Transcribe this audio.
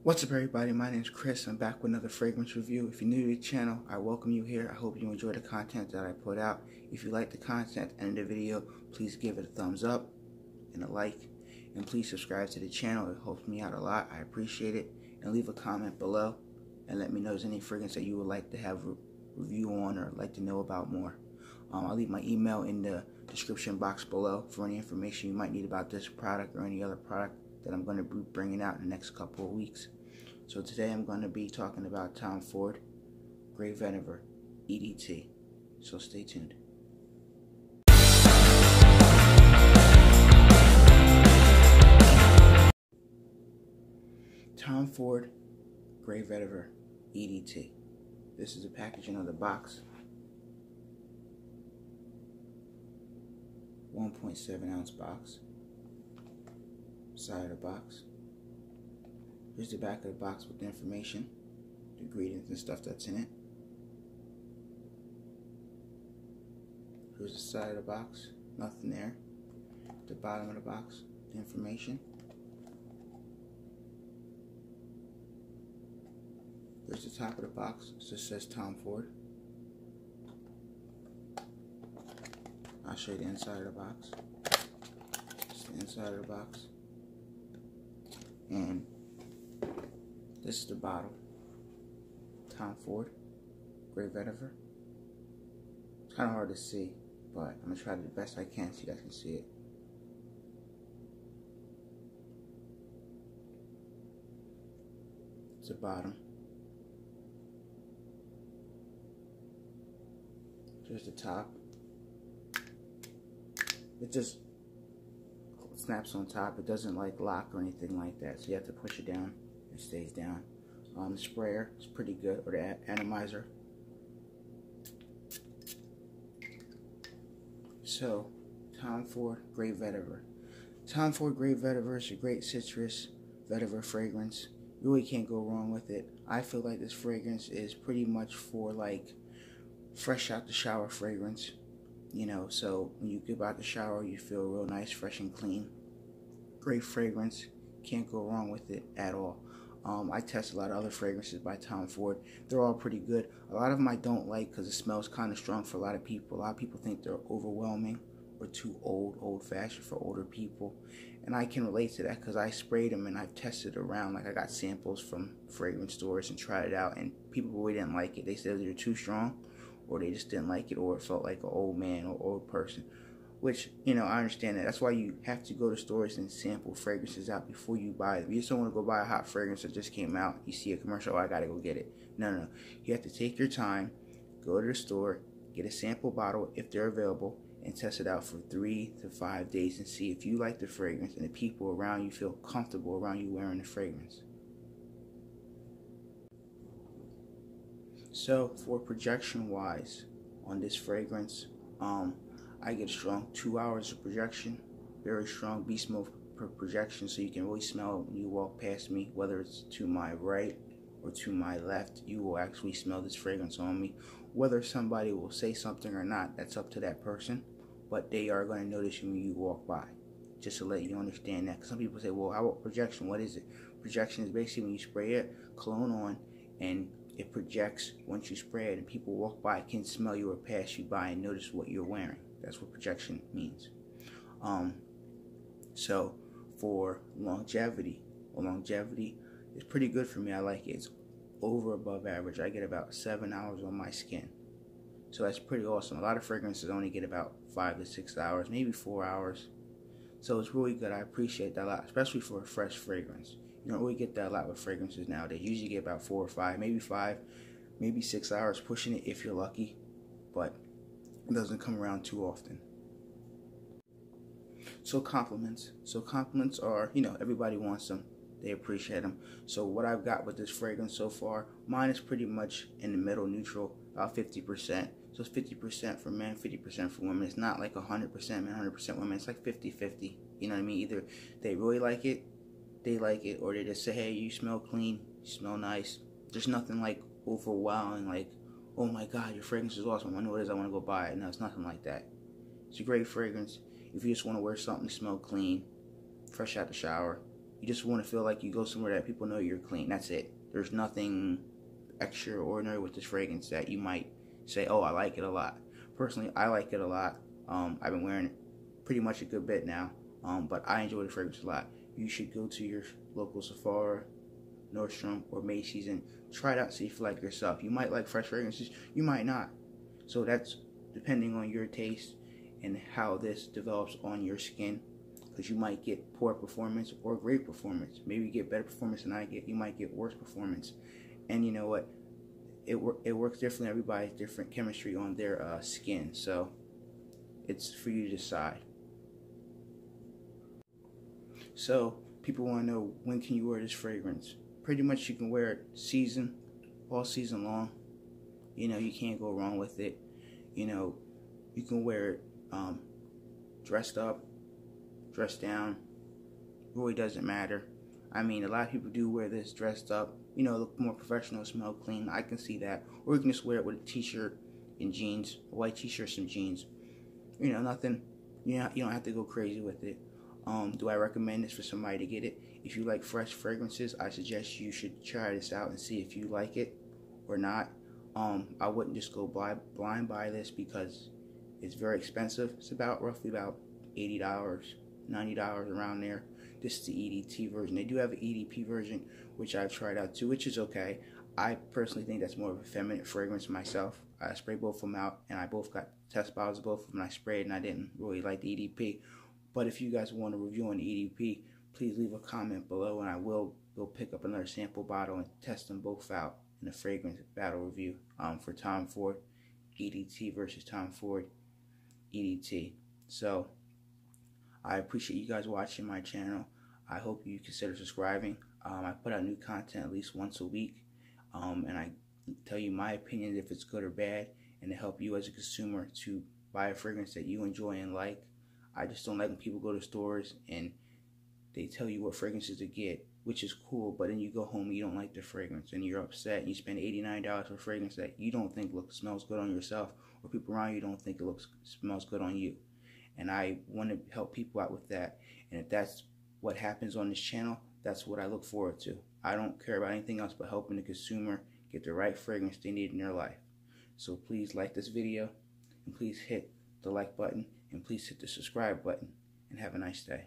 What's up, everybody? My name is Chris. I'm back with another fragrance review. If you're new to the channel, I welcome you here. I hope you enjoy the content that I put out. If you like the content and the video, please give it a thumbs up and a like. And please subscribe to the channel. It helps me out a lot. I appreciate it. And leave a comment below and let me know if there's any fragrance that you would like to have a review on or like to know about more. I'll leave my email in the description box below for any information you might need about this product or any other product that I'm going to be bringing out in the next couple of weeks. So today I'm going to be talking about Tom Ford Grey Vetiver EDT. So stay tuned. Tom Ford Grey Vetiver EDT. This is the packaging of the box. 1.7 ounce box. Side of the box. Here's the back of the box with the information, the ingredients and stuff that's in it. Here's the side of the box, nothing there. The bottom of the box, the information. Here's the top of the box, it just says Tom Ford. I'll show you the inside of the box. It's the inside of the box. And this is the bottle. Tom Ford Grey Vetiver. It's kind of hard to see, but I'm going to try the best I can so you guys can see it. It's the bottom. Here's the top. It just snaps on top. It doesn't like lock or anything like that, so you have to push it down. It stays down. The sprayer is pretty good, or the atomizer. So, Tom Ford Grey Vetiver. Tom Ford Grey Vetiver is a great citrus vetiver fragrance. You really can't go wrong with it. I feel like this fragrance is pretty much for like fresh out the shower fragrance. You know, so when you get out the shower, you feel real nice, fresh and clean. Great fragrance. Can't go wrong with it at all. I test a lot of other fragrances by Tom Ford. They're all pretty good. A lot of them I don't like because it smells kind of strong for a lot of people. A lot of people think they're overwhelming or too old-fashioned for older people. And I can relate to that because I sprayed them and I've tested around. Like I got samples from fragrance stores and tried it out, and people really didn't like it. They said they're too strong, or they just didn't like it, or it felt like an old man or old person. Which, you know, I understand that. That's why you have to go to stores and sample fragrances out before you buy them. You just don't want to go buy a hot fragrance that just came out. You see a commercial, oh, I gotta go get it. No. You have to take your time, go to the store, get a sample bottle if they're available, and test it out for 3 to 5 days and see if you like the fragrance and the people around you feel comfortable around you wearing the fragrance. So, for projection-wise on this fragrance, I get a strong 2 hours of projection, very strong beast mode projection, so you can really smell when you walk past me, whether it's to my right or to my left, you will actually smell this fragrance on me. Whether somebody will say something or not, that's up to that person, but they are going to notice you when you walk by, just to let you understand that. Some people say, well, how about projection? What is it? Projection is basically when you spray it, cologne on, and it projects once you spray it, and people walk by, can smell you or pass you by and notice what you're wearing. That's what projection means. So for longevity is pretty good for me. I like it. It's above average. I get about 7 hours on my skin. So that's pretty awesome. A lot of fragrances only get about 5 to 6 hours, maybe 4 hours. So it's really good. I appreciate that a lot, especially for a fresh fragrance. You don't really get that a lot with fragrances nowadays. You usually get about 4 or 5, maybe 6 hours pushing it if you're lucky, but it doesn't come around too often. So compliments. So compliments are, you know, everybody wants them. They appreciate them. So what I've got with this fragrance so far, mine is pretty much in the middle, neutral, about 50%. So it's 50% for men, 50% for women. It's not like 100% men, 100% women. It's like 50-50. You know what I mean? Either they really like it, or they just say, hey, you smell clean, you smell nice. There's nothing like overwhelming, like, oh my God, your fragrance is awesome. I know what it is, I want to go buy it. No, it's nothing like that. It's a great fragrance. If you just want to wear something to smell clean, fresh out the shower, You just want to feel like you go somewhere that people know you're clean. That's it. There's nothing extraordinary with this fragrance that you might say, oh, I like it a lot. Personally, I like it a lot. I've been wearing it pretty much a good bit now, but I enjoy the fragrance a lot. You should go to your local Sephora, Nordstrom, or Macy's and try it out, see if you like yourself. You might like fresh fragrances, you might not. So that's depending on your taste and how this develops on your skin, because you might get poor performance or great performance. Maybe you get better performance than I get. You might get worse performance. And you know what? It works differently. Everybody's different chemistry on their skin. So it's for you to decide. So people want to know, when can you wear this fragrance? Pretty much you can wear it all season long. You know, you can't go wrong with it. You know, you can wear it dressed up, dressed down. Really doesn't matter. I mean, a lot of people do wear this dressed up, you know, look more professional, smell clean. I can see that. Or you can just wear it with a t-shirt and jeans, a white t-shirt, some jeans. You know, nothing. You don't have to go crazy with it. Do I recommend this for somebody to get it? If you like fresh fragrances, I suggest you should try this out and see if you like it or not. I wouldn't just go blind buy this because it's very expensive. It's roughly about $80, $90 around there. This is the EDT version. They do have an EDP version, which I've tried out too, which is okay. I personally think that's more of a feminine fragrance myself. I sprayed both of them out, and I both got test bottles of both of them. And I sprayed, and I didn't really like the EDP. But if you guys want a review on the EDP, please leave a comment below, and I will go pick up another sample bottle and test them both out in a fragrance battle review for Tom Ford EDT versus Tom Ford EDT. So I appreciate you guys watching my channel. I hope you consider subscribing. I put out new content at least once a week, and I tell you my opinion if it's good or bad, and to help you as a consumer to buy a fragrance that you enjoy and like. I just don't like when people go to stores and they tell you what fragrances to get, which is cool, but then you go home and you don't like the fragrance and you're upset and you spend $89 for a fragrance that you don't think smells good on yourself, or people around you don't think it smells good on you. And I want to help people out with that. And if that's what happens on this channel, that's what I look forward to. I don't care about anything else but helping the consumer get the right fragrance they need in their life. So please like this video, and please hit the like button, and please hit the subscribe button, and have a nice day.